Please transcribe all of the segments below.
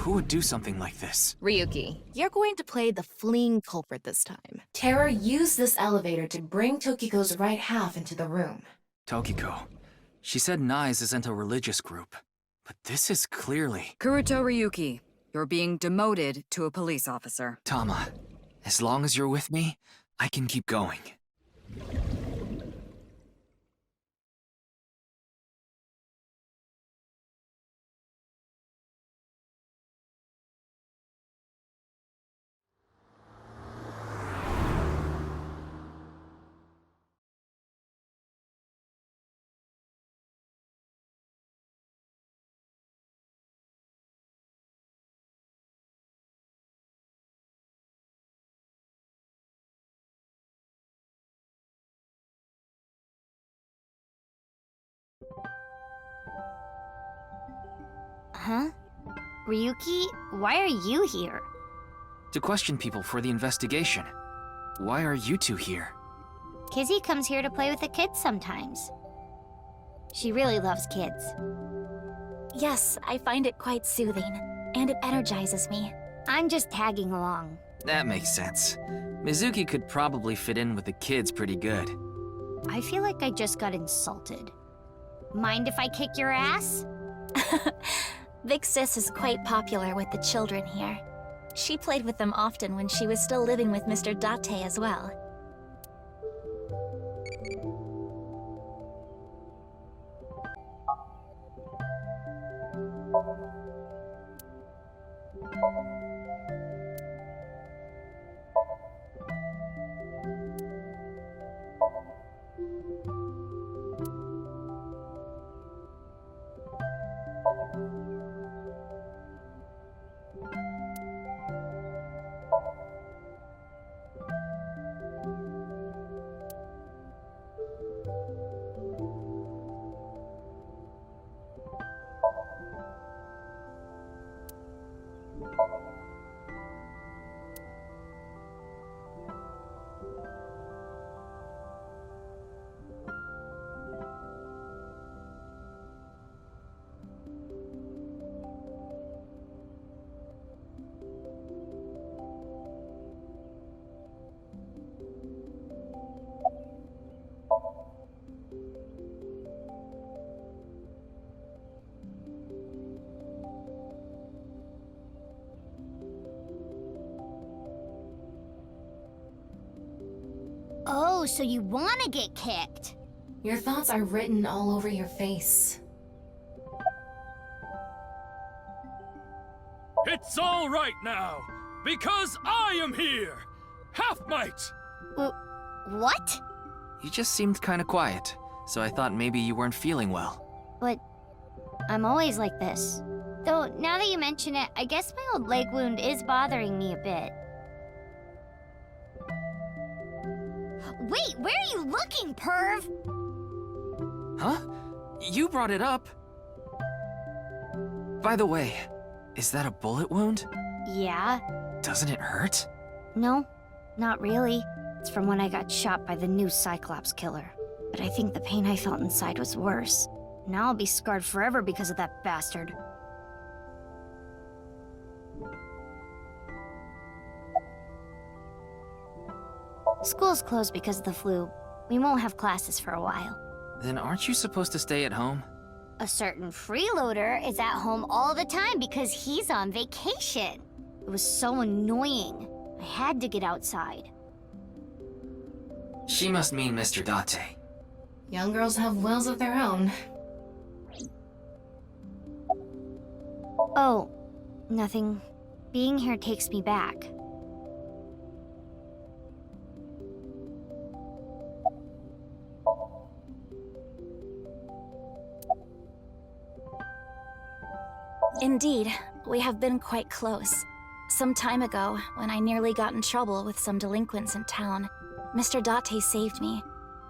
Who would do something like this? Ryuki, you're going to play the fleeing culprit this time. Terra used this elevator to bring Tokiko's right half into the room. Tokiko. She said NICE isn't a religious group. But this is clearly... Kuruto Ryuki, you're being demoted to a police officer. Tama, as long as you're with me, I can keep going. Huh? Ryuki, why are you here? To question people for the investigation. Why are you two here? Kizzy comes here to play with the kids sometimes. She really loves kids. Yes, I find it quite soothing, and it energizes me. I'm just tagging along. That makes sense. Mizuki could probably fit in with the kids pretty good. I feel like I just got insulted. Mind if I kick your ass? Big Sis is quite popular with the children here. She played with them often when she was still living with Mr. Date as well. Oh, so you wanna get kicked? Your thoughts are written all over your face. It's all right now, because I am here! Half-Might! What? You just seemed kinda quiet, so I thought maybe you weren't feeling well. But I'm always like this. Though, now that you mention it, I guess my old leg wound is bothering me a bit. Wait, where are you looking, perv? Huh? You brought it up. By the way, is that a bullet wound? Yeah. Doesn't it hurt? No, not really. It's from when I got shot by the new Cyclops killer. But I think the pain I felt inside was worse. Now I'll be scarred forever because of that bastard. School's closed because of the flu. We won't have classes for a while. Then aren't you supposed to stay at home? A certain freeloader is at home all the time because he's on vacation. It was so annoying. I had to get outside. She must mean Mr. Date. Young girls have wills of their own. Oh, nothing. Being here takes me back. Indeed, we have been quite close. Some time ago, when I nearly got in trouble with some delinquents in town, Mr. Date saved me.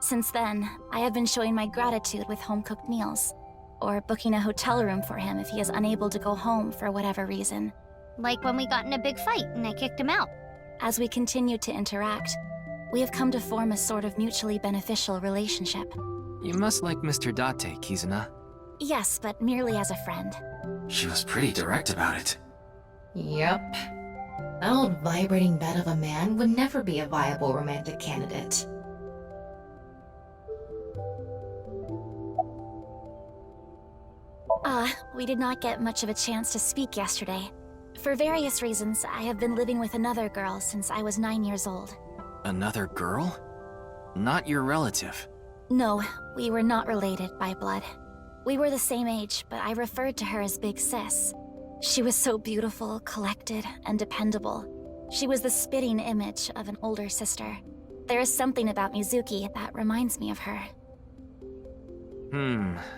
Since then, I have been showing my gratitude with home-cooked meals, or booking a hotel room for him if he is unable to go home for whatever reason. Like when we got in a big fight and I kicked him out. As we continue to interact, we have come to form a sort of mutually beneficial relationship. You must like Mr. Date, Kizuna. Yes, but merely as a friend. She was pretty direct about it. Yep. That old vibrating bed of a man would never be a viable romantic candidate. We did not get much of a chance to speak yesterday. For various reasons, I have been living with another girl since I was 9 years old. Another girl? Not your relative. No, we were not related by blood. We were the same age, but I referred to her as Big Sis. She was so beautiful, collected, and dependable. She was the spitting image of an older sister. There is something about Mizuki that reminds me of her.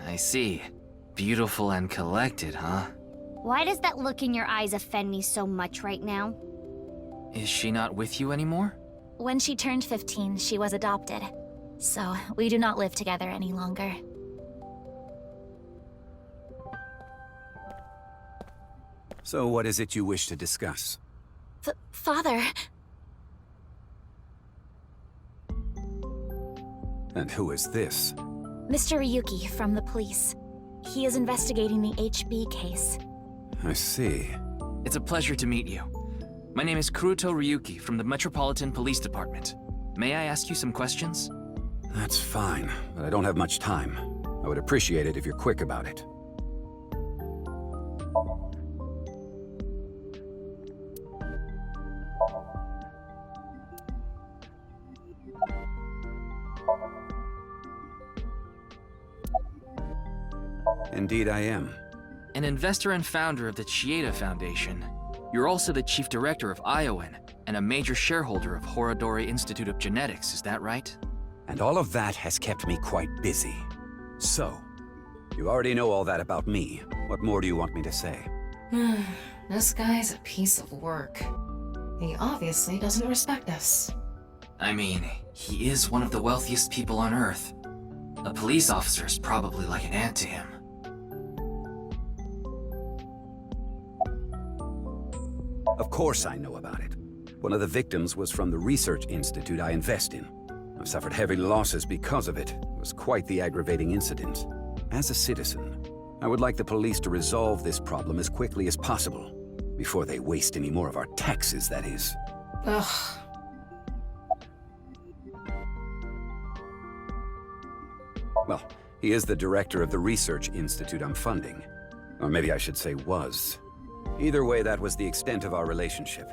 I see. Beautiful and collected, huh? Why does that look in your eyes offend me so much right now? Is she not with you anymore? When she turned 15, she was adopted. So, we do not live together any longer. So what is it you wish to discuss? Father... And who is this? Mr. Ryuki from the police. He is investigating the HB case. I see. It's a pleasure to meet you. My name is Kuruto Ryuki from the Metropolitan Police Department. May I ask you some questions? That's fine, but I don't have much time. I would appreciate it if you're quick about it. Indeed I am. An investor and founder of the Chieda Foundation. You're also the chief director of ION and a major shareholder of Horodori Institute of Genetics, is that right? And all of that has kept me quite busy. So, you already know all that about me. What more do you want me to say? This guy's a piece of work. He obviously doesn't respect us. I mean, he is one of the wealthiest people on Earth. A police officer's probably like an ant to him. Of course I know about it. One of the victims was from the research institute I invest in. I've suffered heavy losses because of it. It was quite the aggravating incident. As a citizen, I would like the police to resolve this problem as quickly as possible. Before they waste any more of our taxes, that is. Ugh. Well, he is the director of the research institute I'm funding. Or maybe I should say was. Either way, that was the extent of our relationship.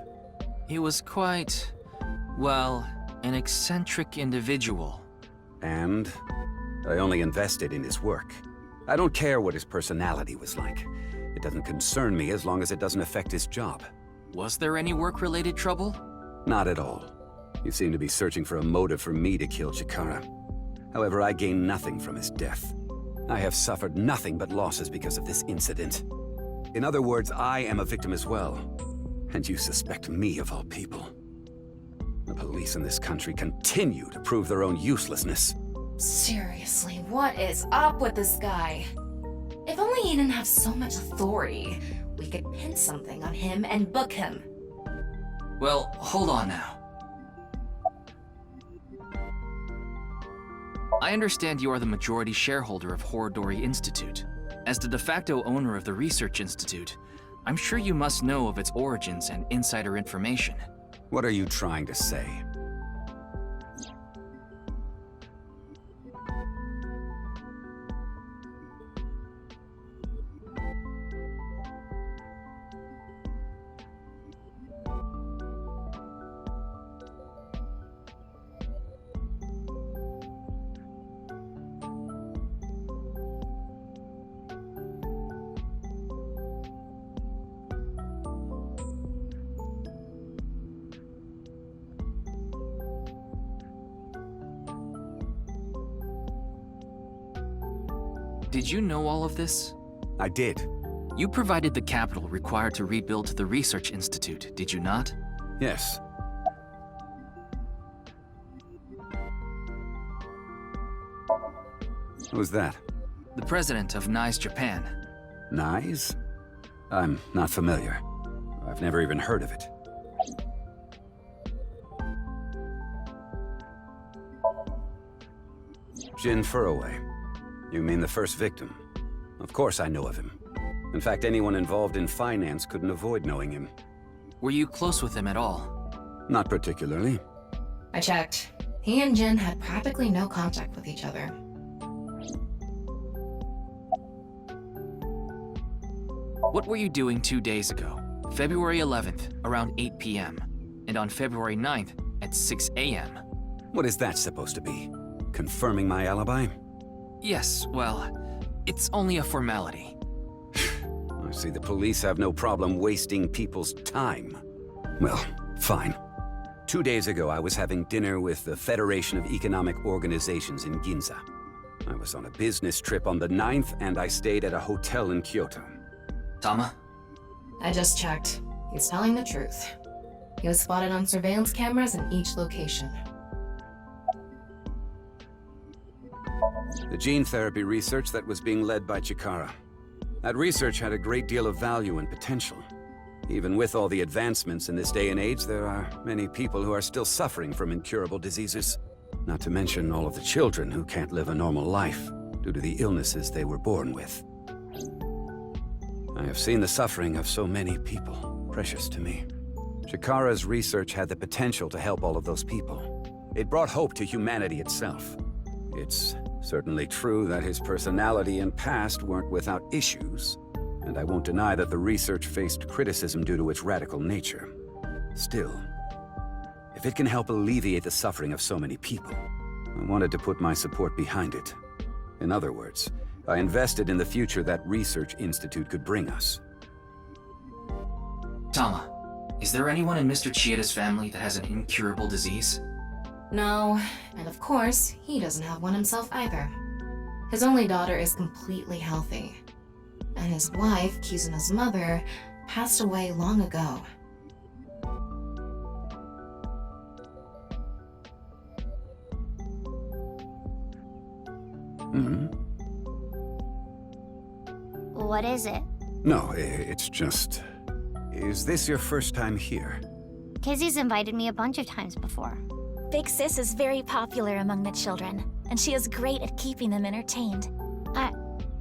He was quite, well, an eccentric individual. And I only invested in his work. I don't care what his personality was like. It doesn't concern me as long as it doesn't affect his job. Was there any work-related trouble? Not at all. You seem to be searching for a motive for me to kill Chikara. However, I gain nothing from his death. I have suffered nothing but losses because of this incident. In other words, I am a victim as well. And you suspect me of all people. The police in this country continue to prove their own uselessness. Seriously, what is up with this guy? If only he didn't have so much authority, we could pin something on him and book him. Well, hold on now. I understand you are the majority shareholder of Horodori Institute. As the de facto owner of the Research Institute, I'm sure you must know of its origins and insider information. What are you trying to say? Did you know all of this? I did. You provided the capital required to rebuild the Research Institute, did you not? Yes. Who's that? The president of NICE Japan. NICE? I'm not familiar. I've never even heard of it. Jin Furroway. You mean the first victim? Of course I know of him. In fact, anyone involved in finance couldn't avoid knowing him. Were you close with him at all? Not particularly. I checked. He and Jin had practically no contact with each other. What were you doing 2 days ago? February 11th, around 8 p.m., and on February 9th at 6 a.m. What is that supposed to be? Confirming my alibi? Yes, well, it's only a formality. I see the police have no problem wasting people's time. Well, fine. 2 days ago, I was having dinner with the Federation of Economic Organizations in Ginza. I was on a business trip on the 9th, and I stayed at a hotel in Kyoto. Tama? I just checked. He's telling the truth. He was spotted on surveillance cameras in each location. The gene therapy research that was being led by Chikara. That research had a great deal of value and potential. Even with all the advancements in this day and age, there are many people who are still suffering from incurable diseases. Not to mention all of the children who can't live a normal life due to the illnesses they were born with. I have seen the suffering of so many people, precious to me. Chikara's research had the potential to help all of those people. It brought hope to humanity itself. It's certainly true that his personality and past weren't without issues, and I won't deny that the research faced criticism due to its radical nature. Still, if it can help alleviate the suffering of so many people, I wanted to put my support behind it. In other words, I invested in the future that research institute could bring us. Tama, is there anyone in Mr. Chieda's family that has an incurable disease? No, and of course, he doesn't have one himself either. His only daughter is completely healthy. And his wife, Kizuna's mother, passed away long ago. What is it? No, it's just... Is this your first time here? Kizzy's invited me a bunch of times before. Big Sis is very popular among the children, and she is great at keeping them entertained.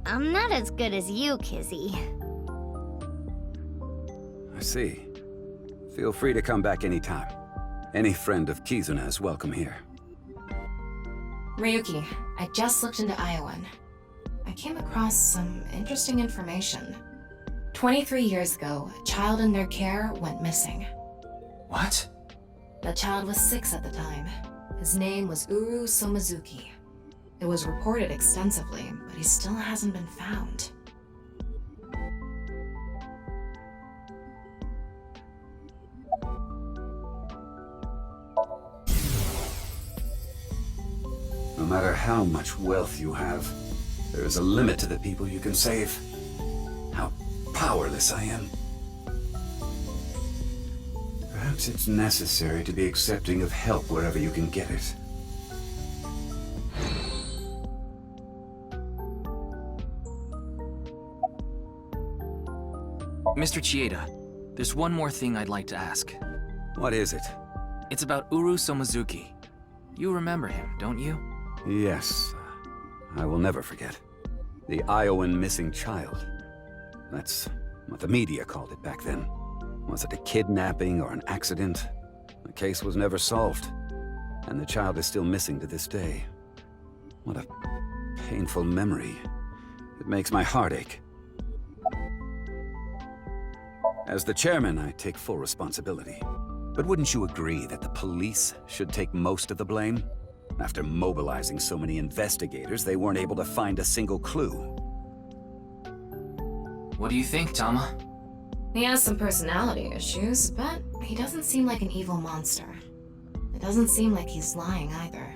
I'm not as good as you, Kizzy. I see. Feel free to come back anytime. Any friend of Kizuna is welcome here. Ryuki, I just looked into Iowan. I came across some interesting information. 23 years ago, a child in their care went missing. What? The child was 6 at the time. His name was Uru Somazuki. It was reported extensively, but he still hasn't been found. No matter how much wealth you have, there is a limit to the people you can save. How powerless I am. Perhaps it's necessary to be accepting of help wherever you can get it. Mr. Chieda, there's one more thing I'd like to ask. What is it? It's about Uru Somazuki. You remember him, don't you? Yes. I will never forget. The Iowan missing child. That's what the media called it back then. Was it a kidnapping or an accident? The case was never solved, and the child is still missing to this day. What a painful memory. It makes my heart ache. As the chairman, I take full responsibility. But wouldn't you agree that the police should take most of the blame? After mobilizing so many investigators, they weren't able to find a single clue. What do you think, Tama? He has some personality issues, but he doesn't seem like an evil monster. It doesn't seem like he's lying either.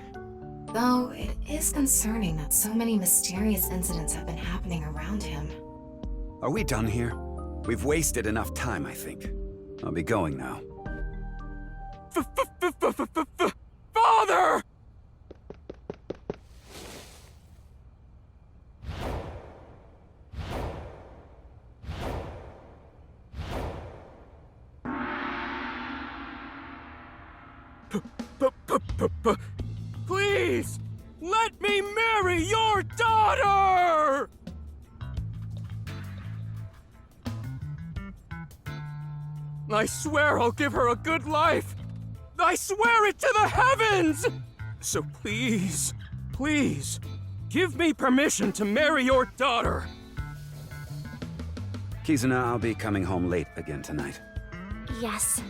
Though, it is concerning that so many mysterious incidents have been happening around him. Are we done here? We've wasted enough time, I think. I'll be going now. Father! Please, let me marry your daughter! I swear I'll give her a good life! I swear it to the heavens! So please, please, give me permission to marry your daughter! Kizuna, I'll be coming home late again tonight. Yes.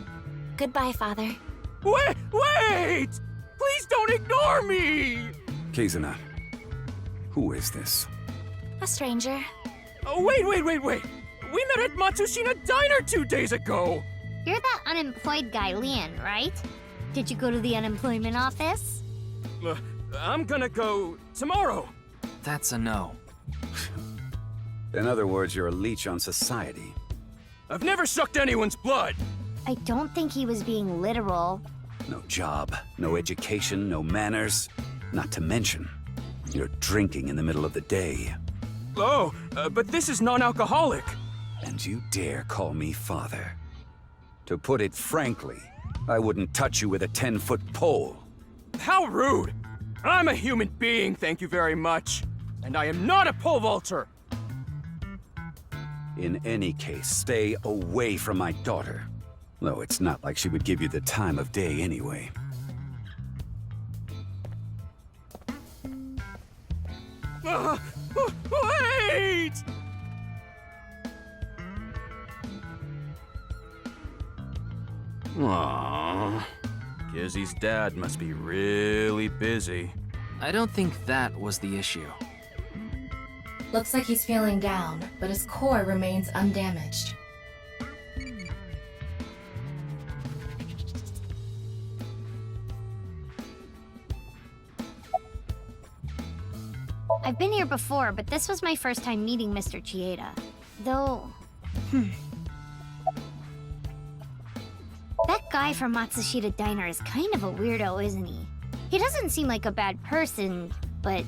Goodbye, Father. Wait! Please don't ignore me! Kizuna, who is this? A stranger. Oh, wait! We met at Matsushita Diner 2 days ago! You're that unemployed guy, Leon, right? Did you go to the unemployment office? I'm gonna go tomorrow. That's a no. In other words, you're a leech on society. I've never sucked anyone's blood! I don't think he was being literal. No job, no education, no manners. Not to mention, you're drinking in the middle of the day. Oh, but this is non-alcoholic. And you dare call me father. To put it frankly, I wouldn't touch you with a 10-foot pole. How rude! I'm a human being, thank you very much. And I am not a pole vaulter! In any case, stay away from my daughter. Though it's not like she would give you the time of day anyway. Wait! Aww. Kizzy's dad must be really busy. I don't think that was the issue. Looks like he's feeling down, but his core remains undamaged. I've been here before, but this was my first time meeting Mr. Chieda. Though... That guy from Matsushita Diner is kind of a weirdo, isn't he? He doesn't seem like a bad person, but...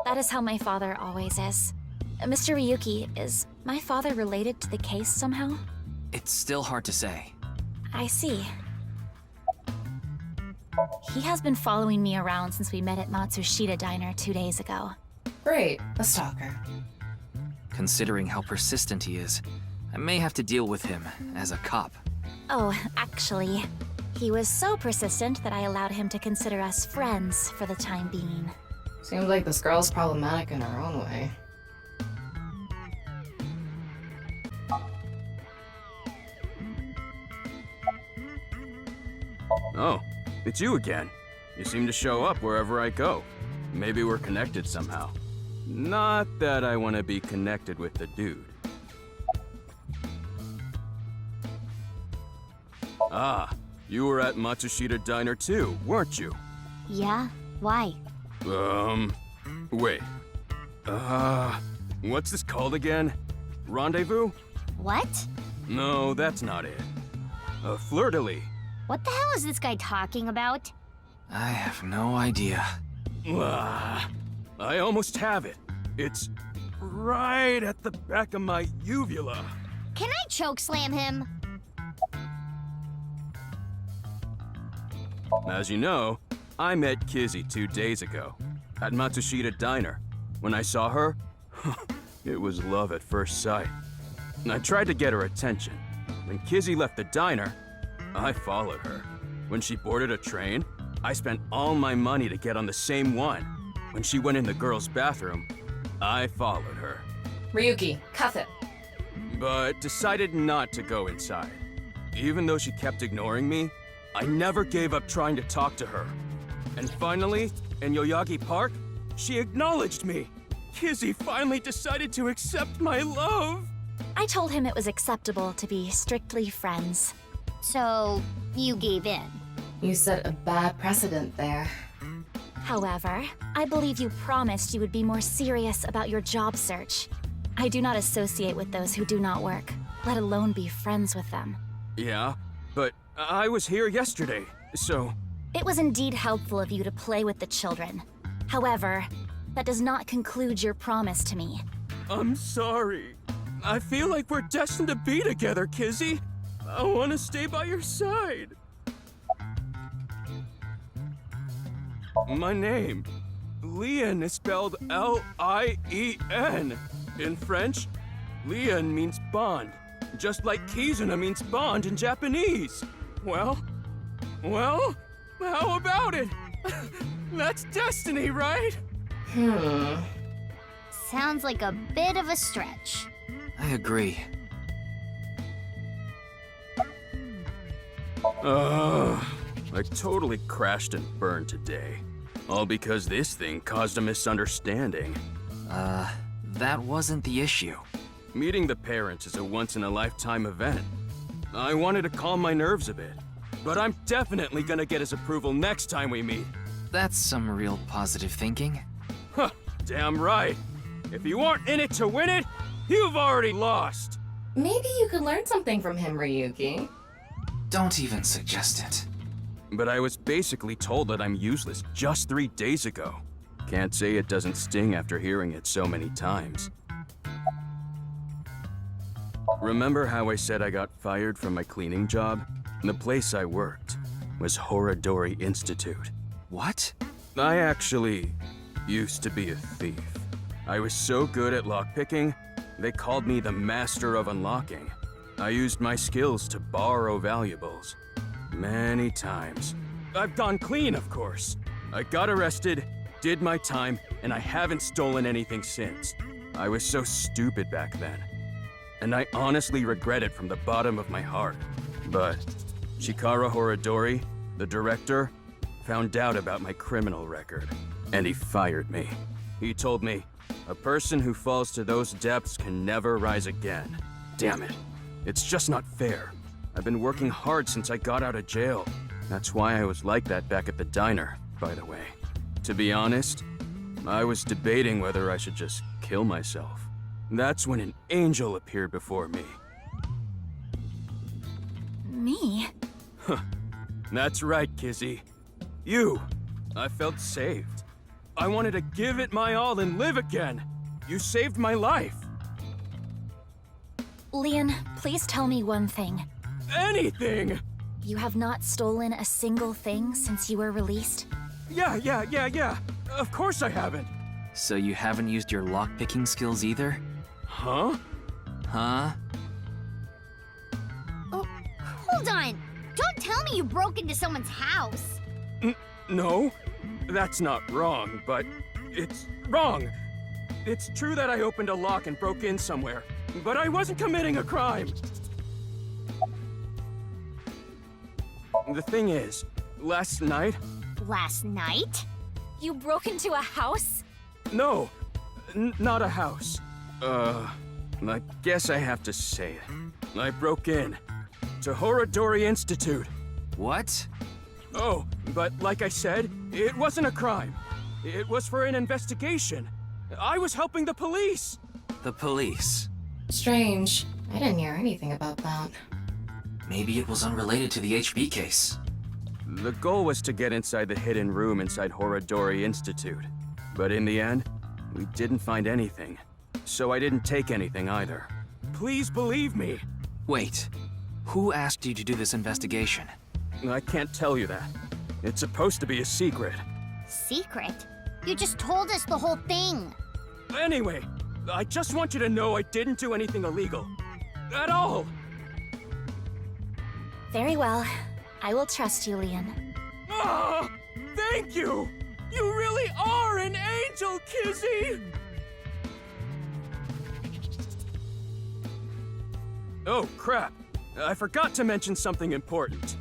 That is how my father always is. Mr. Ryuki, is my father related to the case somehow? It's still hard to say. I see. He has been following me around since we met at Matsushita Diner 2 days ago. Great, a stalker. Considering how persistent he is, I may have to deal with him as a cop. Oh, actually, he was so persistent that I allowed him to consider us friends for the time being. Seems like this girl's problematic in her own way. Oh, it's you again. You seem to show up wherever I go. Maybe we're connected somehow. Not that I want to be connected with the dude. Ah, you were at Matsushita Diner too, weren't you? Yeah? Why? Wait. What's this called again? Rendezvous? What? No, that's not it. Fleur-de-lis. What the hell is this guy talking about? I have no idea. I almost have it. It's right at the back of my uvula. Can I chokeslam him? As you know, I met Kizzy 2 days ago at Matsushita Diner. When I saw her, it was love at first sight. I tried to get her attention. When Kizzy left the diner, I followed her. When she boarded a train, I spent all my money to get on the same one. When she went in the girls' bathroom, I followed her. Ryuki, cuff it. But decided not to go inside. Even though she kept ignoring me, I never gave up trying to talk to her. And finally, in Yoyagi Park, she acknowledged me. Kizzy finally decided to accept my love. I told him it was acceptable to be strictly friends. So, you gave in. You set a bad precedent there. However, I believe you promised you would be more serious about your job search. I do not associate with those who do not work, let alone be friends with them. Yeah, but I was here yesterday, so... It was indeed helpful of you to play with the children. However, that does not conclude your promise to me. I'm sorry. I feel like we're destined to be together, Kizzy. I want to stay by your side. My name, Lien is spelled L-I-E-N. In French, Lien means bond, just like Kizuna means bond in Japanese. Well, how about it? That's destiny, right? Sounds like a bit of a stretch. I agree. I totally crashed and burned today. All because this thing caused a misunderstanding. That wasn't the issue. Meeting the parents is a once-in-a-lifetime event. I wanted to calm my nerves a bit, but I'm definitely gonna get his approval next time we meet. That's some real positive thinking. Huh, damn right. If you aren't in it to win it, you've already lost. Maybe you could learn something from him, Ryuki. Don't even suggest it. But I was basically told that I'm useless just 3 days ago. Can't say it doesn't sting after hearing it so many times. Remember how I said I got fired from my cleaning job? The place I worked was Horadori Institute. What? I actually used to be a thief. I was so good at lockpicking, they called me the Master of Unlocking. I used my skills to borrow valuables. Many times. I've gone clean, of course. I got arrested, did my time, and I haven't stolen anything since. I was so stupid back then. And I honestly regret it from the bottom of my heart. But Chikara Horadori, the director, found out about my criminal record, and he fired me. He told me, a person who falls to those depths can never rise again. Damn it. It's just not fair. I've been working hard since I got out of jail. That's why I was like that back at the diner, by the way. To be honest, I was debating whether I should just kill myself. That's when an angel appeared before me. Me? That's right, Kizzy. You. I felt saved. I wanted to give it my all and live again. You saved my life. Leon, please tell me one thing. Anything! You have not stolen a single thing since you were released? Yeah. Of course I haven't. So you haven't used your lockpicking skills either? Huh? Huh? Oh, hold on. Don't tell me you broke into someone's house. No, that's not wrong, but it's wrong. It's true that I opened a lock and broke in somewhere, but I wasn't committing a crime. The thing is, last night... Last night? You broke into a house? No, not a house. I guess I have to say it. I broke in to Horadori Institute. What? Oh, but like I said, it wasn't a crime. It was for an investigation. I was helping the police. The police. Strange. I didn't hear anything about that. Maybe it was unrelated to the HB case. The goal was to get inside the hidden room inside Horadori Institute. But in the end, we didn't find anything. So I didn't take anything either. Please believe me. Wait. Who asked you to do this investigation? I can't tell you that. It's supposed to be a secret. Secret? You just told us the whole thing. Anyway, I just want you to know I didn't do anything illegal. At all! Very well. I will trust you, Leon. Ah! Thank you! You really are an angel, Kizzy! Oh, crap. I forgot to mention something important.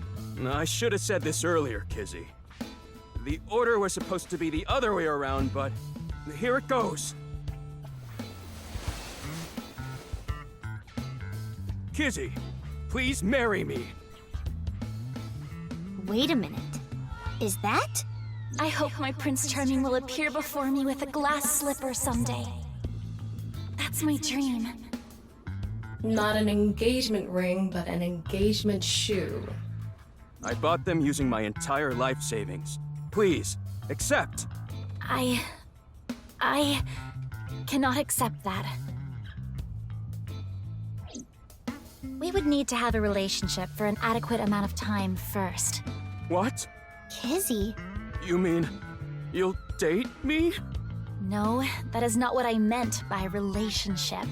I should have said this earlier, Kizzy. The order was supposed to be the other way around, but here it goes. Kizzy, please marry me. Wait a minute. Is that? I hope my Prince Charming will appear before me with a glass slipper someday. That's my dream. Not an engagement ring, but an engagement shoe. I bought them using my entire life savings. Please, accept. I cannot accept that. We would need to have a relationship for an adequate amount of time first. What? Kizzy? You mean you'll date me? No, that is not what I meant by relationship.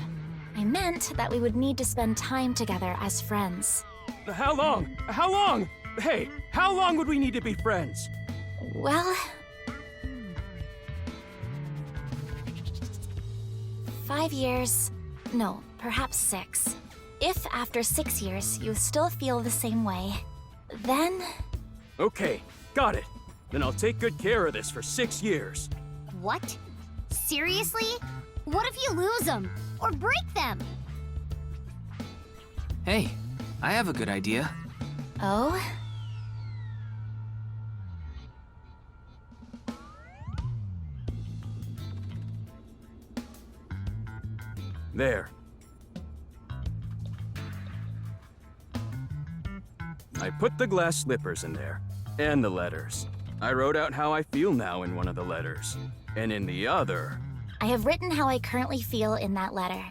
I meant that we would need to spend time together as friends. How long? How long? Hey, how long would we need to be friends? Well... 5 years. No, perhaps 6. If after 6 years you still feel the same way, then... Okay, got it. Then I'll take good care of this for 6 years. What? Seriously? What if you lose them? Or break them? Hey, I have a good idea. Oh? There. I put the glass slippers in there, and the letters. I wrote out how I feel now in one of the letters, and in the other... I have written how I currently feel in that letter.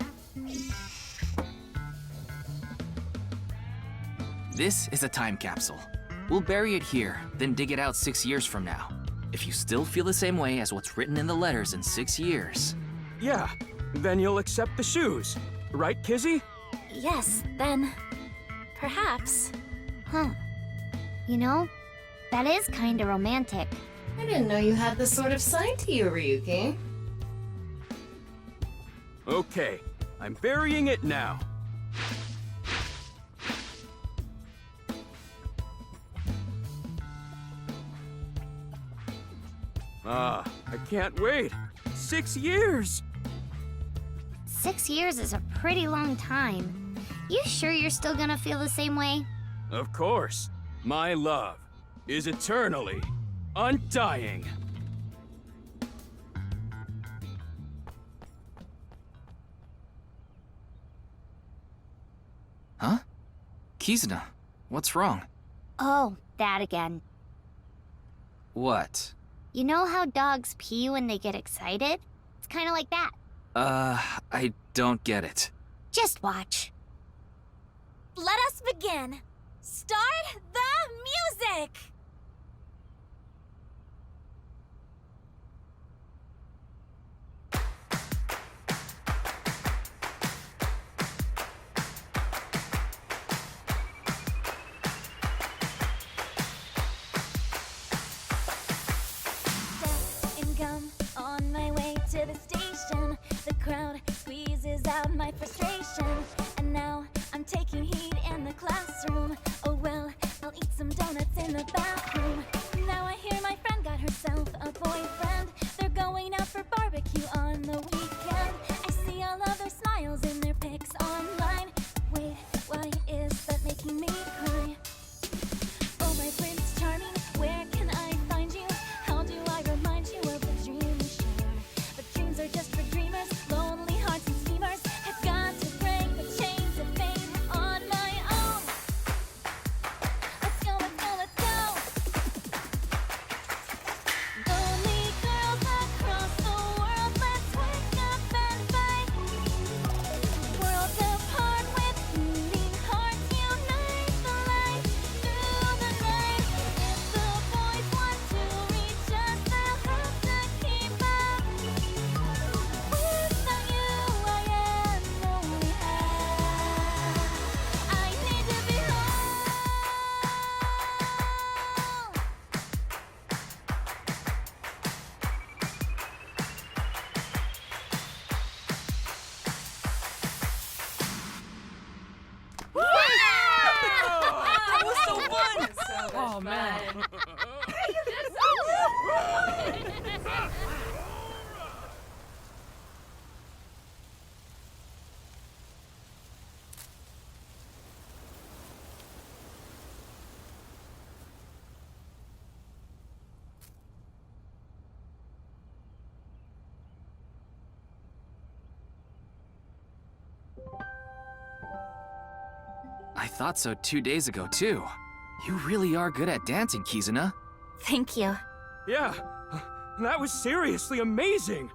This is a time capsule. We'll bury it here, then dig it out 6 years from now. If you still feel the same way as what's written in the letters in 6 years... Yeah, then you'll accept the shoes. Right, Kizzy? Yes, then... perhaps. Huh. You know, that is kinda romantic. I didn't know you had this sort of side to you, Ryuki. Okay, I'm burying it now. I can't wait. 6 years! 6 years is a pretty long time. You sure you're still gonna feel the same way? Of course. My love is eternally undying. Huh? Kizuna, what's wrong? Oh, that again. What? You know how dogs pee when they get excited? It's kinda like that. I don't get it. Just watch. Let us begin. Start the music! On my way to the station, the crowd squeezes out my frustration, and now I'm taking heat in the classroom. Oh well, I'll eat some donuts in the bathroom. Now I hear my friend got herself a boyfriend. They're going out for barbecue on the weekend. I see all of their smiles in their pics online. Wait, why is that making me cry? Oh my Prince Charming, where can I find you? How do I remind you of the dream we share? But dreams are just for dreamers, lonely hearts and schemers. I've got to break the chains of fame on my own. Let's go, let's go, let's go. Lonely girls across the world, let's wake up and fight. Worlds apart with beating hearts, unite the light through the night. If the boys want to reach us, they'll have to keep up. Without you, I am lonely. I need to be home. That was so fun! Oh man. I thought so 2 days ago, too. You really are good at dancing, Kizuna. Thank you. Yeah, that was seriously amazing.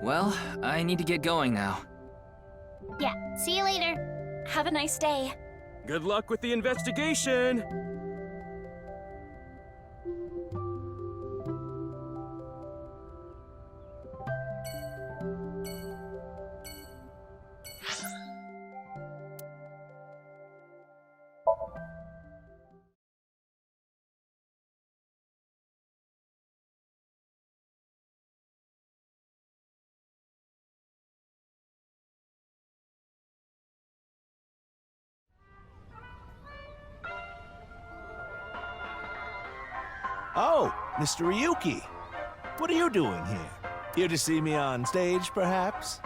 Well, I need to get going now. Yeah, see you later. Have a nice day. Good luck with the investigation. Oh, Mr. Ryuki. What are you doing here? Here to see me on stage, perhaps?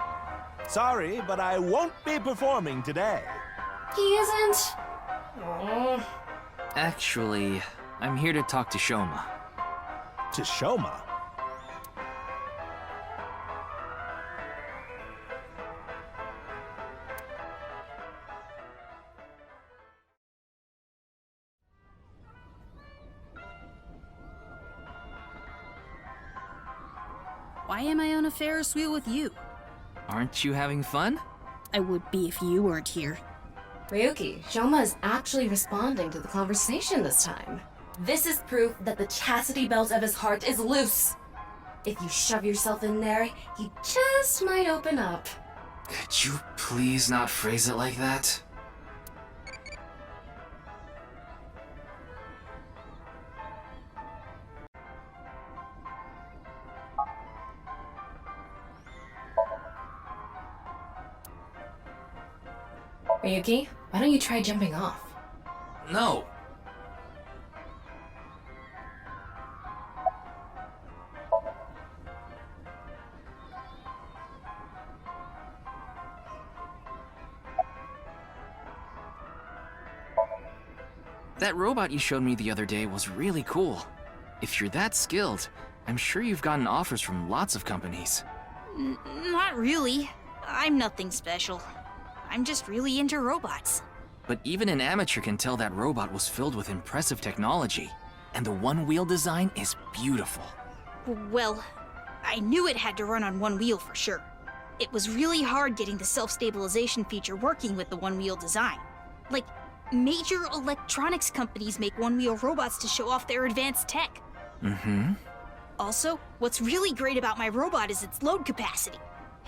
Sorry, but I won't be performing today. He isn't. Oh. Actually, I'm here to talk to Shoma. To Shoma? Why am I on a Ferris wheel with you? Aren't you having fun? I would be if you weren't here. Ryuki, Shoma is actually responding to the conversation this time. This is proof that the chastity belt of his heart is loose. If you shove yourself in there, he just might open up. Could you please not phrase it like that? Ryuki, why don't you try jumping off? No. That robot you showed me the other day was really cool. If you're that skilled, I'm sure you've gotten offers from lots of companies. Not really. I'm nothing special. I'm just really into robots. But even an amateur can tell that robot was filled with impressive technology. And the one-wheel design is beautiful. Well, I knew it had to run on one wheel for sure. It was really hard getting the self-stabilization feature working with the one-wheel design. Like, major electronics companies make one-wheel robots to show off their advanced tech. Mm-hmm. Also, what's really great about my robot is its load capacity.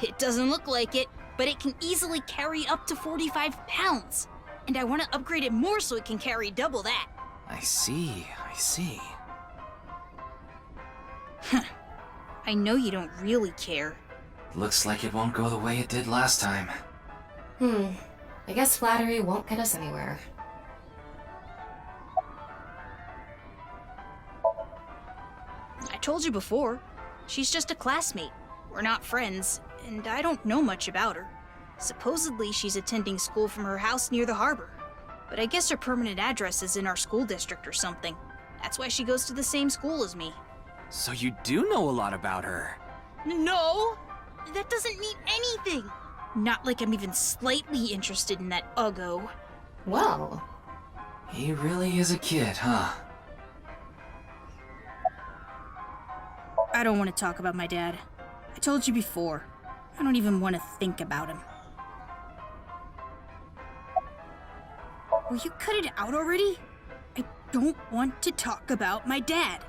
It doesn't look like it, but it can easily carry up to 45 pounds. And I want to upgrade it more so it can carry double that. I see. I know you don't really care. Looks like it won't go the way it did last time. I guess flattery won't get us anywhere. I told you before, she's just a classmate. We're not friends, and I don't know much about her. Supposedly, she's attending school from her house near the harbor. But I guess her permanent address is in our school district or something. That's why she goes to the same school as me. So you do know a lot about her. No! That doesn't mean anything! Not like I'm even slightly interested in that Uggo. Well, He really is a kid, huh? I don't want to talk about my dad. I told you before. I don't even want to think about him. Will you cut it out already? I don't want to talk about my dad.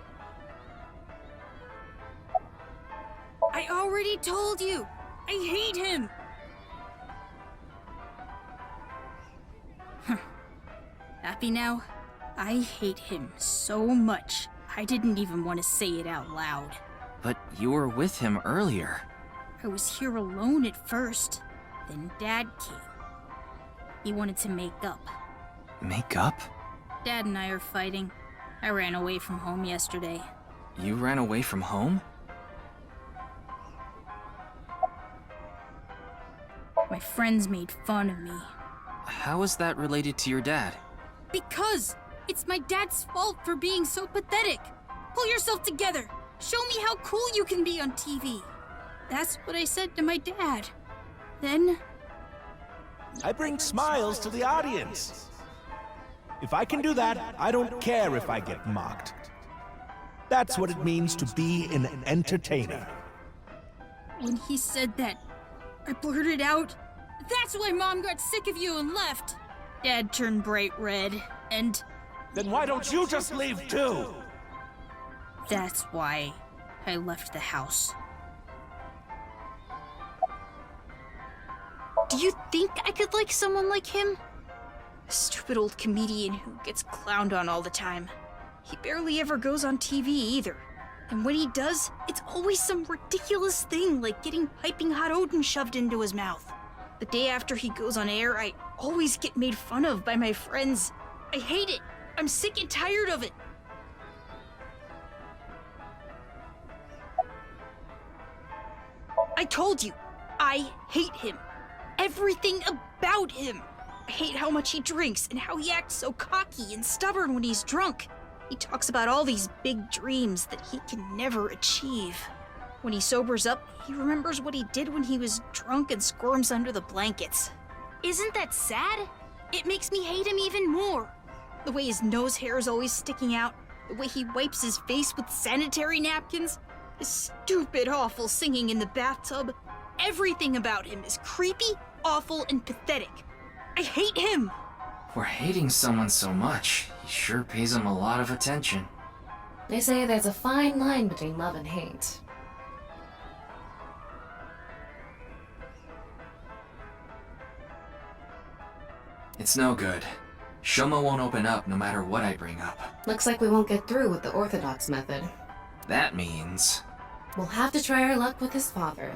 I already told you! I hate him! Happy now? I hate him so much, I didn't even want to say it out loud. But you were with him earlier. I was here alone at first, then Dad came. He wanted to make up. Make up? Dad and I are fighting. I ran away from home yesterday. You ran away from home? My friends made fun of me. How is that related to your dad? Because it's my dad's fault for being so pathetic. Pull yourself together. Show me how cool you can be on TV. That's what I said to my dad. Then... I bring smiles to the audience. If I can do that, I don't care if I get mocked. That's what it means to be an entertainer. when he said that, I blurted out, "That's why Mom got sick of you and left." Dad turned bright red, and... Then why don't you just leave too? That's why I left the house. Do you think I could like someone like him? A stupid old comedian who gets clowned on all the time. He barely ever goes on TV either. And when he does, it's always some ridiculous thing like getting piping hot Odin shoved into his mouth. The day after he goes on air, I always get made fun of by my friends. I hate it. I'm sick and tired of it. I told you, I hate him. Everything about him. I hate how much he drinks and how he acts so cocky and stubborn when he's drunk. He talks about all these big dreams that he can never achieve. When he sobers up, he remembers what he did when he was drunk and squirms under the blankets. Isn't that sad? It makes me hate him even more. The way his nose hair is always sticking out, the way he wipes his face with sanitary napkins, his stupid, awful singing in the bathtub. Everything about him is creepy, awful, and pathetic. I hate him! For hating someone so much, he sure pays him a lot of attention. They say there's a fine line between love and hate. It's no good. Shoma won't open up no matter what I bring up. Looks like we won't get through with the Orthodox method. That means... We'll have to try our luck with his father.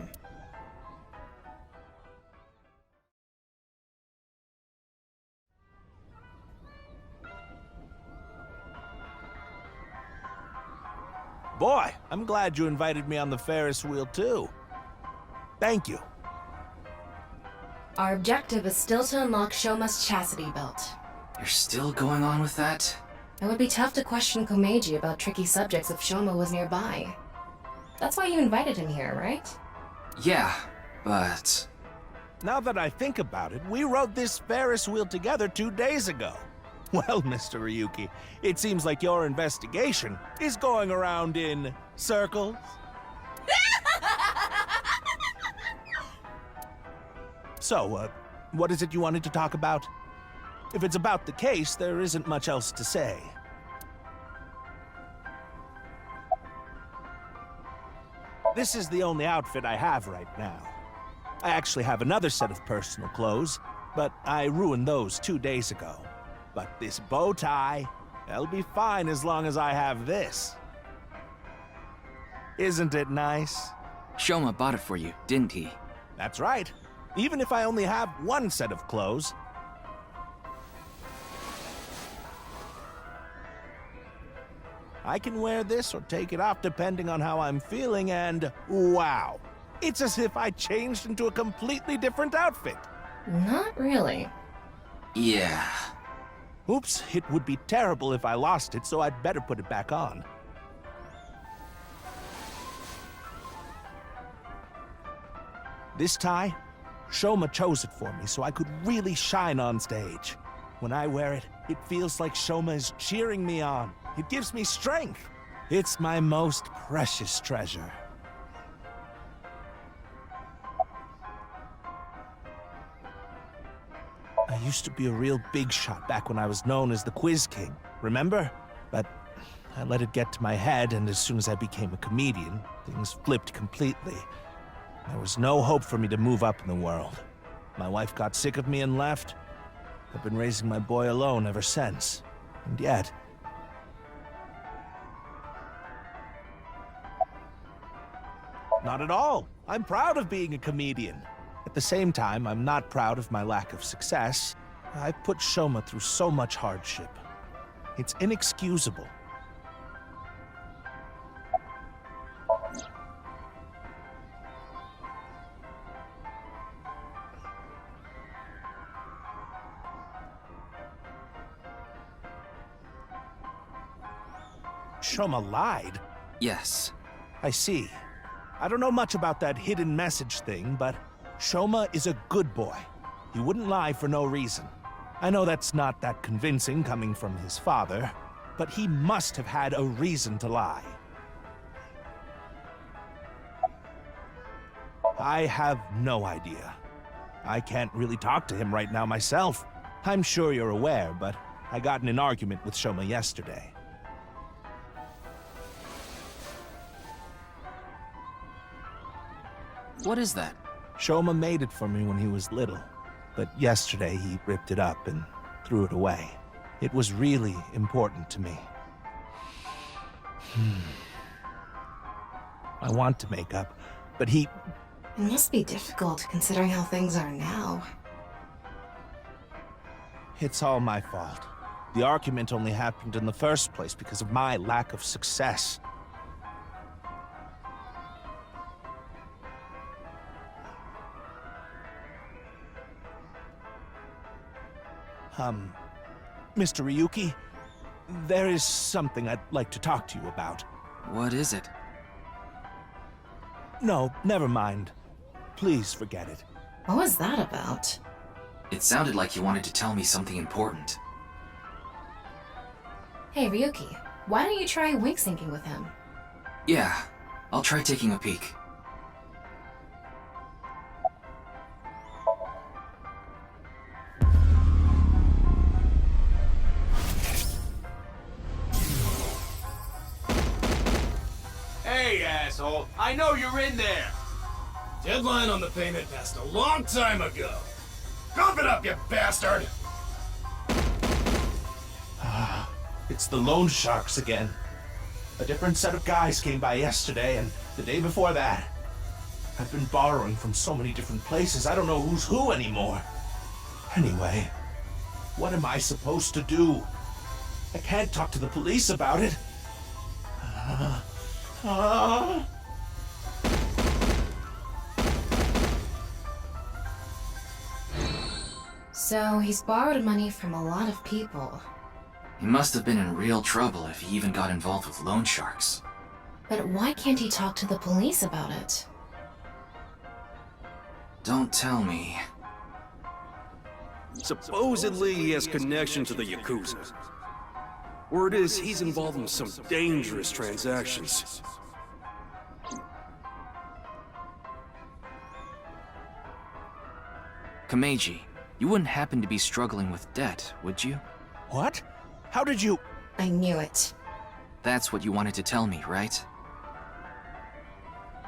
Boy, I'm glad you invited me on the Ferris wheel too. Thank you. Our objective is still to unlock Shoma's chastity belt. You're still going on with that? It would be tough to question Komeiji about tricky subjects if Shoma was nearby. That's why you invited him here, right? Yeah, but... Now that I think about it, we rode this Ferris wheel together 2 days ago. Well, Mr. Ryuki, it seems like your investigation is going around in circles. So, what is it you wanted to talk about? If it's about the case, there isn't much else to say. This is the only outfit I have right now. I actually have another set of personal clothes, but I ruined those 2 days ago. But this bow tie, that'll be fine as long as I have this. Isn't it nice? Shoma bought it for you, didn't he? That's right. Even if I only have one set of clothes. I can wear this or take it off depending on how I'm feeling, and wow. It's as if I changed into a completely different outfit. Not really. Yeah. Oops, it would be terrible if I lost it, so I'd better put it back on. This tie, Shoma chose it for me so I could really shine on stage. When I wear it, it feels like Shoma is cheering me on. It gives me strength. It's my most precious treasure. I used to be a real big shot back when I was known as the Quiz King, remember? But I let it get to my head, and as soon as I became a comedian, things flipped completely. There was no hope for me to move up in the world. My wife got sick of me and left. I've been raising my boy alone ever since. And yet... Not at all. I'm proud of being a comedian. At the same time, I'm not proud of my lack of success. I've put Shoma through so much hardship. It's inexcusable. Shoma lied? Yes. I see. I don't know much about that hidden message thing, but Shoma is a good boy. He wouldn't lie for no reason. I know that's not that convincing coming from his father, but he must have had a reason to lie. I have no idea. I can't really talk to him right now myself. I'm sure you're aware, but I got in an argument with Shoma yesterday. What is that? Shoma made it for me when he was little, but yesterday he ripped it up and threw it away. It was really important to me. I want to make up, but he... It must be difficult considering how things are now. It's all my fault. The argument only happened in the first place because of my lack of success. Mr. Ryuki, there is something I'd like to talk to you about. What is it? No, never mind. Please forget it. What was that about? It sounded like you wanted to tell me something important. Hey, Ryuki, why don't you try wink syncing with him? Yeah, I'll try taking a peek. Hey, asshole! I know you're in there! Deadline on the payment passed a long time ago. Cough it up, you bastard! It's the loan sharks again. A different set of guys came by yesterday and the day before that. I've been borrowing from so many different places, I don't know who's who anymore. Anyway, what am I supposed to do? I can't talk to the police about it. So, he's borrowed money from a lot of people. He must have been in real trouble if he even got involved with loan sharks. But why can't he talk to the police about it? Don't tell me. Supposedly he has connection to the Yakuza. Word is he's involved in some dangerous transactions. Kameji, you wouldn't happen to be struggling with debt, would you? What? How did you... I knew it. That's what you wanted to tell me, right?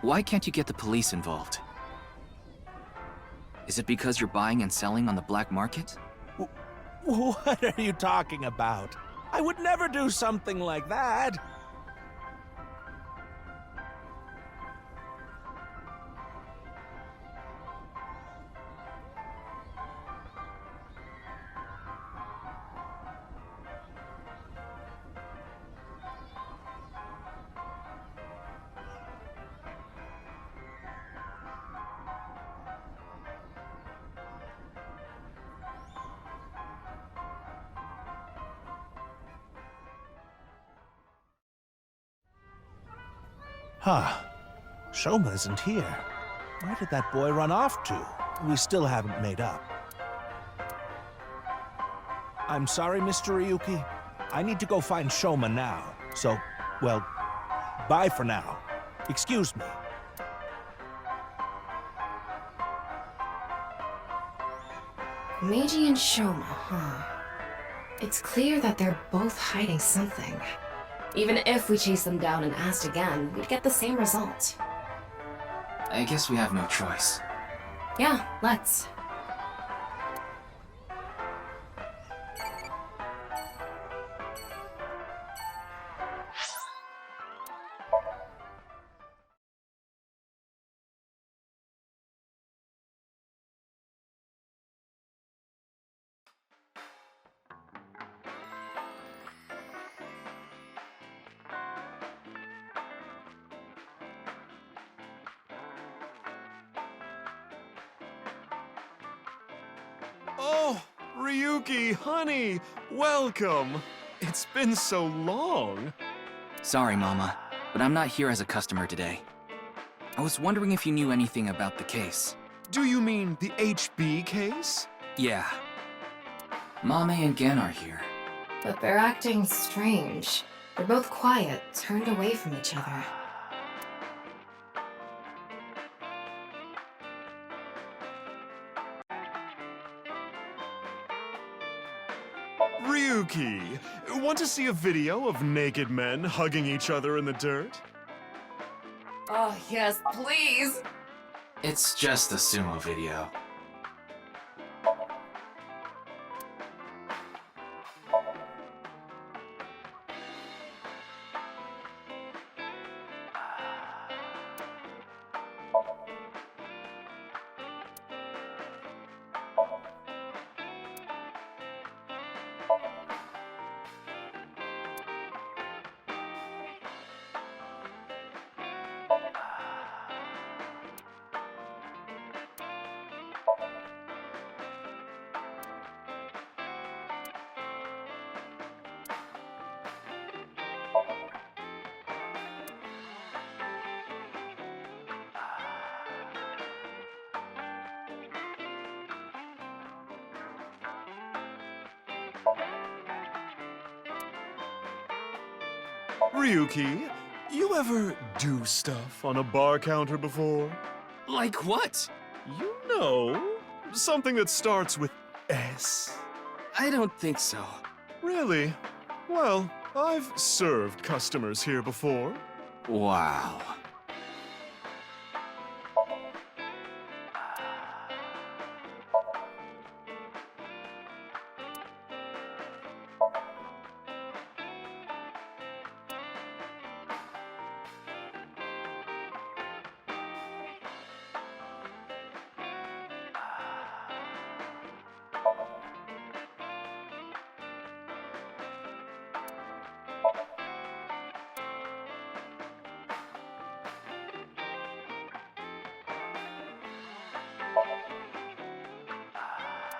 Why can't you get the police involved? Is it because you're buying and selling on the black market? What are you talking about? I would never do something like that. Huh. Shoma isn't here. Where did that boy run off to? We still haven't made up. I'm sorry, Mr. Ryuki. I need to go find Shoma now. So, well, bye for now. Excuse me. Meiji and Shoma, huh? It's clear that they're both hiding something. Even if we chased them down and asked again, we'd get the same result. I guess we have no choice. Yeah, let's. Oh, Ryuki, honey, welcome. It's been so long. Sorry, Mama, but I'm not here as a customer today. I was wondering if you knew anything about the case. Do you mean the HB case? Yeah. Mame and Gen are here. But they're acting strange. They're both quiet, turned away from each other. Ryuki, want to see a video of naked men hugging each other in the dirt? Oh, yes, please! It's just a sumo video. Ryuki, you ever do stuff on a bar counter before? Like what? You know, something that starts with S. I don't think so. Really? Well, I've served customers here before. Wow.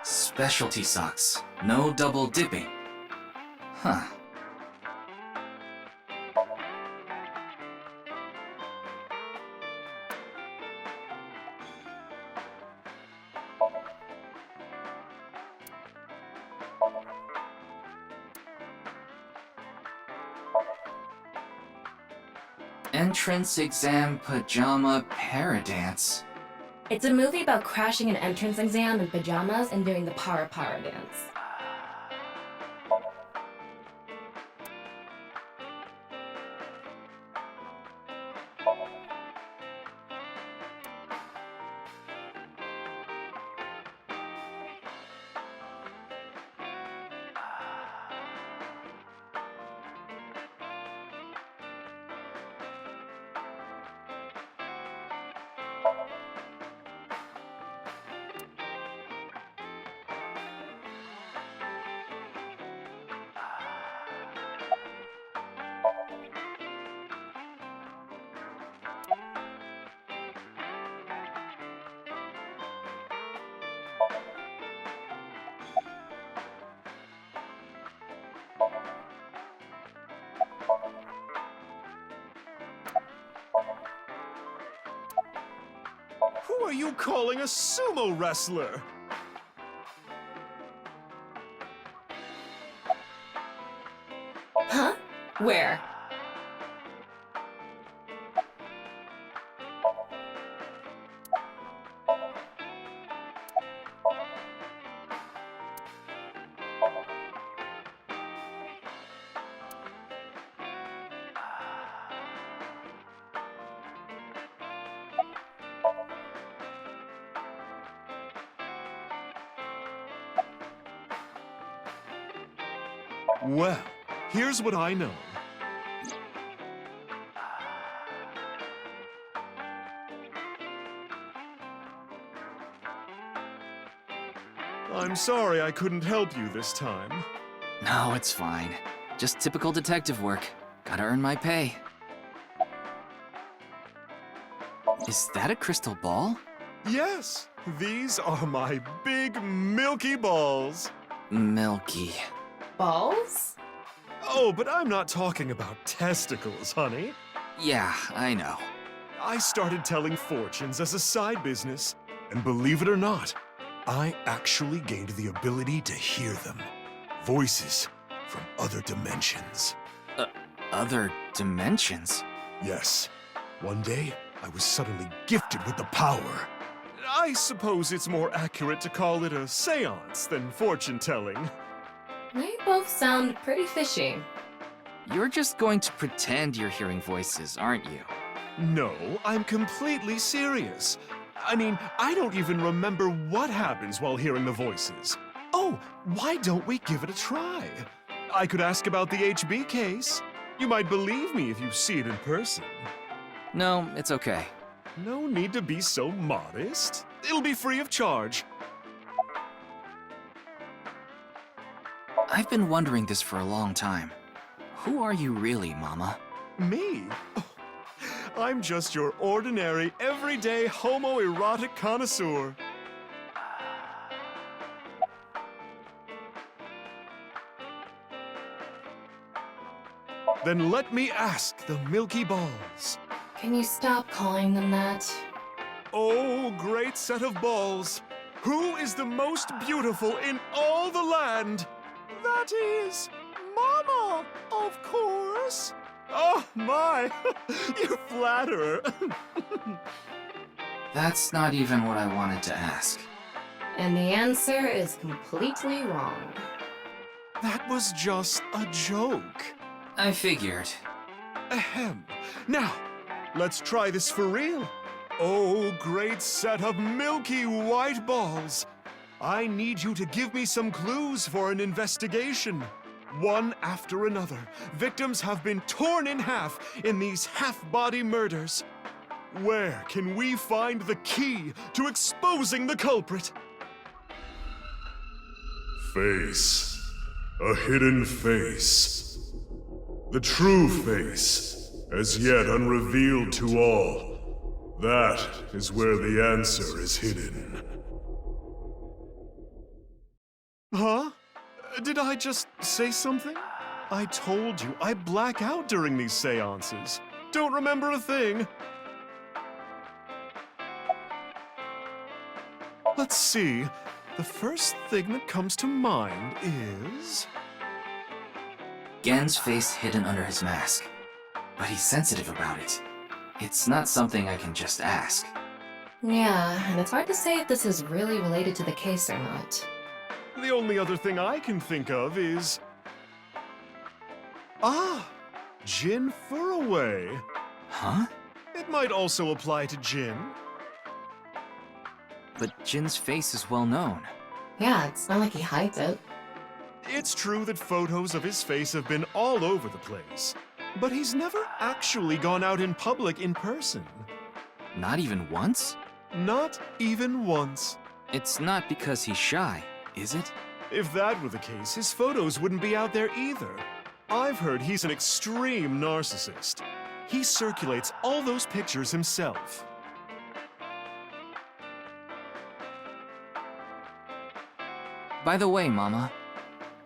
Specialty socks. No double dipping. Huh. Entrance exam pajama paradance. It's a movie about crashing an entrance exam in pajamas and doing the para dance. Who are you calling a sumo wrestler? Huh? Where? Well, here's what I know. I'm sorry I couldn't help you this time. No, it's fine. Just typical detective work. Gotta earn my pay. Is that a crystal ball? Yes, these are my big milky balls. Milky. Balls? Oh, but I'm not talking about testicles, honey. Yeah, I know. I started telling fortunes as a side business, and believe it or not, I actually gained the ability to hear them. Voices from other dimensions. Other dimensions? Yes. One day, I was suddenly gifted with the power. I suppose it's more accurate to call it a seance than fortune-telling. They both sound pretty fishy. You're just going to pretend you're hearing voices, aren't you? No, I'm completely serious. I mean, I don't even remember what happens while hearing the voices. Oh, why don't we give it a try? I could ask about the HB case. You might believe me if you see it in person. No, it's okay. No need to be so modest. It'll be free of charge. I've been wondering this for a long time. Who are you really, Mama? Me? Oh, I'm just your ordinary, everyday homoerotic connoisseur. Then let me ask the Milky Balls. Can you stop calling them that? Oh, great set of balls. Who is the most beautiful in all the land? That is Mama, of course. Oh, my! You flatterer! That's not even what I wanted to ask. And the answer is completely wrong. That was just a joke. I figured. Ahem. Now, let's try this for real. Oh, great set of milky white balls. I need you to give me some clues for an investigation. One after another, victims have been torn in half in these half-body murders. Where can we find the key to exposing the culprit? Face. A hidden face. The true face, as yet unrevealed to all. That is where the answer is hidden. Huh? Did I just say something? I told you, I black out during these seances. Don't remember a thing. Let's see. The first thing that comes to mind is... Gen's face hidden under his mask. But he's sensitive about it. It's not something I can just ask. Yeah, and it's hard to say if this is really related to the case or not. The only other thing I can think of is... Ah! Jin Furraway. Huh? It might also apply to Jin. But Jin's face is well known. Yeah, it's not like he hides it. It's true that photos of his face have been all over the place, but he's never actually gone out in public in person. Not even once? Not even once. It's not because he's shy, is it? If that were the case, his photos wouldn't be out there either. I've heard he's an extreme narcissist. He circulates all those pictures himself. By the way, Mama,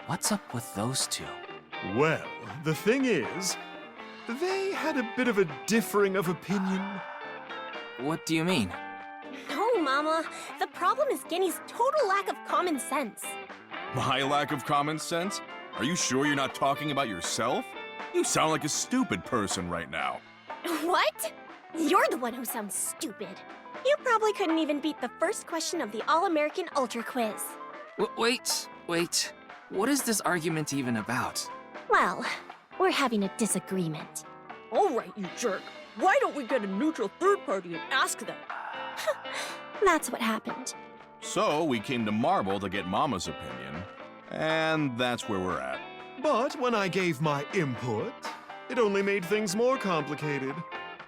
what's up with those two? Well, the thing is, they had a bit of a differing of opinion. What do you mean? No, Mama. The problem is Genny's total lack of common sense. My lack of common sense? Are you sure you're not talking about yourself? You sound like a stupid person right now. What? You're the one who sounds stupid. You probably couldn't even beat the first question of the All-American Ultra Quiz. Wait. What is this argument even about? Well, we're having a disagreement. All right, you jerk. Why don't we get a neutral third party and ask them? That's what happened. So we came to Marble to get Mama's opinion, and that's where we're at. But when I gave my input, it only made things more complicated.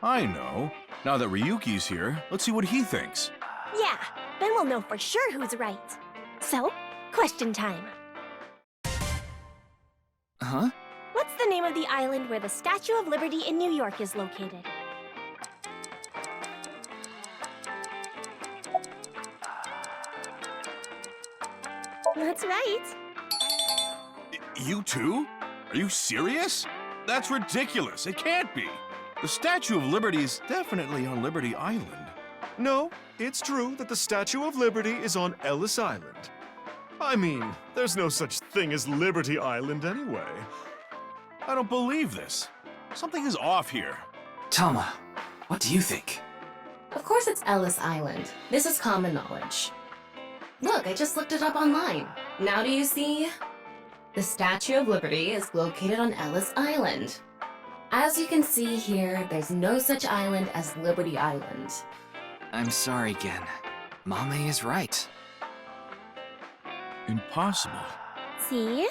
I know. Now that Ryuki's here, let's see what he thinks. Yeah, then we'll know for sure who's right. So, question time. Huh? What's the name of the island where the Statue of Liberty in New York is located? That's right. You too? Are you serious? That's ridiculous. It can't be. The Statue of Liberty is definitely on Liberty Island. No, it's true that the Statue of Liberty is on Ellis Island. I mean, there's no such thing as Liberty Island anyway. I don't believe this. Something is off here. Tama, what do you think? Of course it's Ellis Island. This is common knowledge. Look, I just looked it up online. Now do you see? The Statue of Liberty is located on Ellis Island. As you can see here, there's no such island as Liberty Island. I'm sorry, Gen. Mame is right. Impossible. See?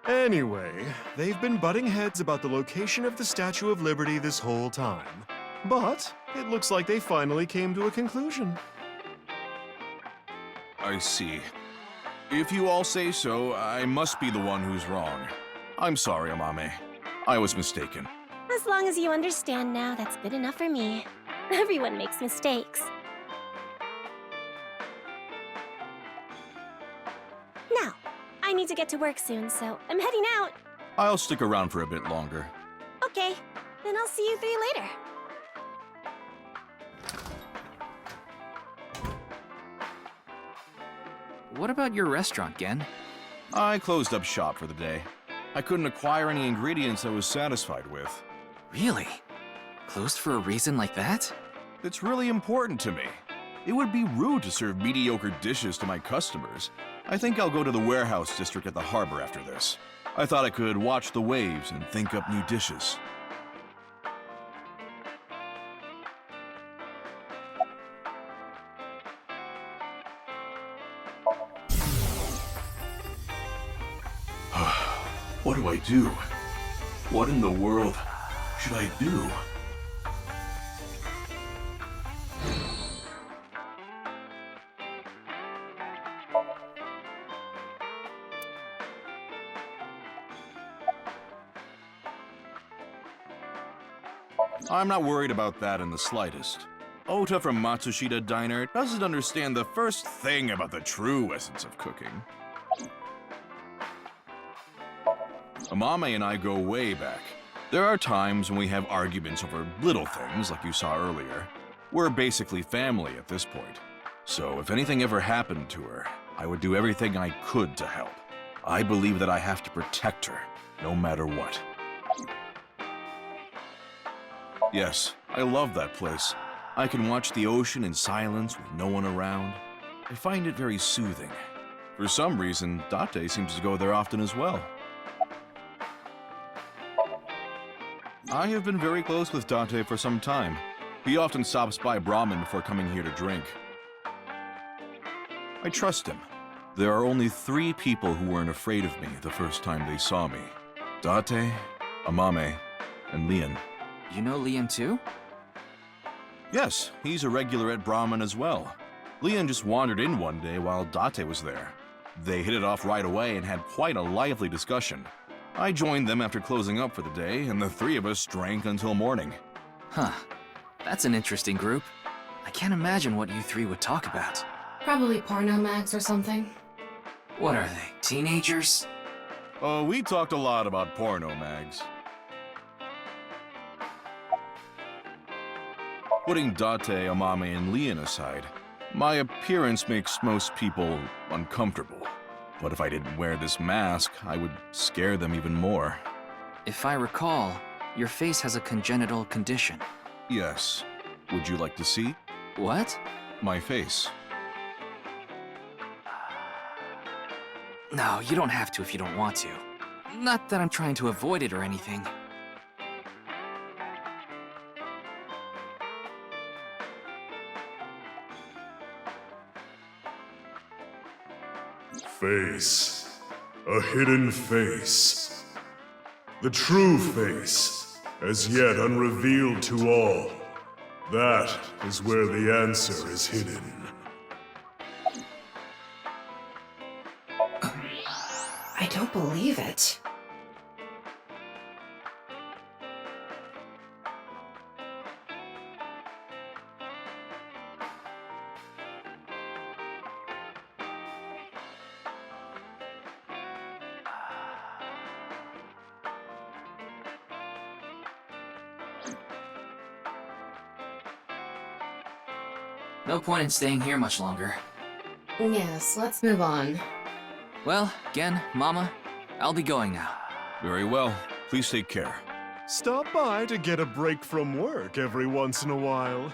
Anyway, they've been butting heads about the location of the Statue of Liberty this whole time. But it looks like they finally came to a conclusion. I see. If you all say so, I must be the one who's wrong. I'm sorry, Amame. I was mistaken. As long as you understand now, that's good enough for me. Everyone makes mistakes. Now, I need to get to work soon, so I'm heading out. I'll stick around for a bit longer. Okay, then I'll see you three later. What about your restaurant, Gen? I closed up shop for the day. I couldn't acquire any ingredients I was satisfied with. Really? Closed for a reason like that? It's really important to me. It would be rude to serve mediocre dishes to my customers. I think I'll go to the warehouse district at the harbor after this. I thought I could watch the waves and think up new dishes. What do I do? What in the world should I do? I'm not worried about that in the slightest. Ota from Matsushita Diner doesn't understand the first thing about the true essence of cooking. Amame and I go way back. There are times when we have arguments over little things like you saw earlier. We're basically family at this point. So if anything ever happened to her, I would do everything I could to help. I believe that I have to protect her, no matter what. Yes, I love that place. I can watch the ocean in silence with no one around. I find it very soothing. For some reason, Date seems to go there often as well. I have been very close with Date for some time. He often stops by Brahmin before coming here to drink. I trust him. There are only 3 people who weren't afraid of me the first time they saw me. Date, Amame, and Leon. You know Leon too? Yes, he's a regular at Brahmin as well. Leon just wandered in one day while Date was there. They hit it off right away and had quite a lively discussion. I joined them after closing up for the day, and the 3 of us drank until morning. Huh. That's an interesting group. I can't imagine what you 3 would talk about. Probably porno mags or something. What are they, teenagers? Oh, we talked a lot about porno mags. Putting Date, Amame, and Leon aside, my appearance makes most people uncomfortable. But if I didn't wear this mask, I would scare them even more. If I recall, your face has a congenital condition. Yes. Would you like to see? What? My face. No, you don't have to if you don't want to. Not that I'm trying to avoid it or anything. Face. A hidden face. The true face, as yet unrevealed to all. That is where the answer is hidden. I don't believe it. No point in staying here much longer. Yes, let's move on. Well, Gen, Mama, I'll be going now. Very well. Please take care. Stop by to get a break from work every once in a while.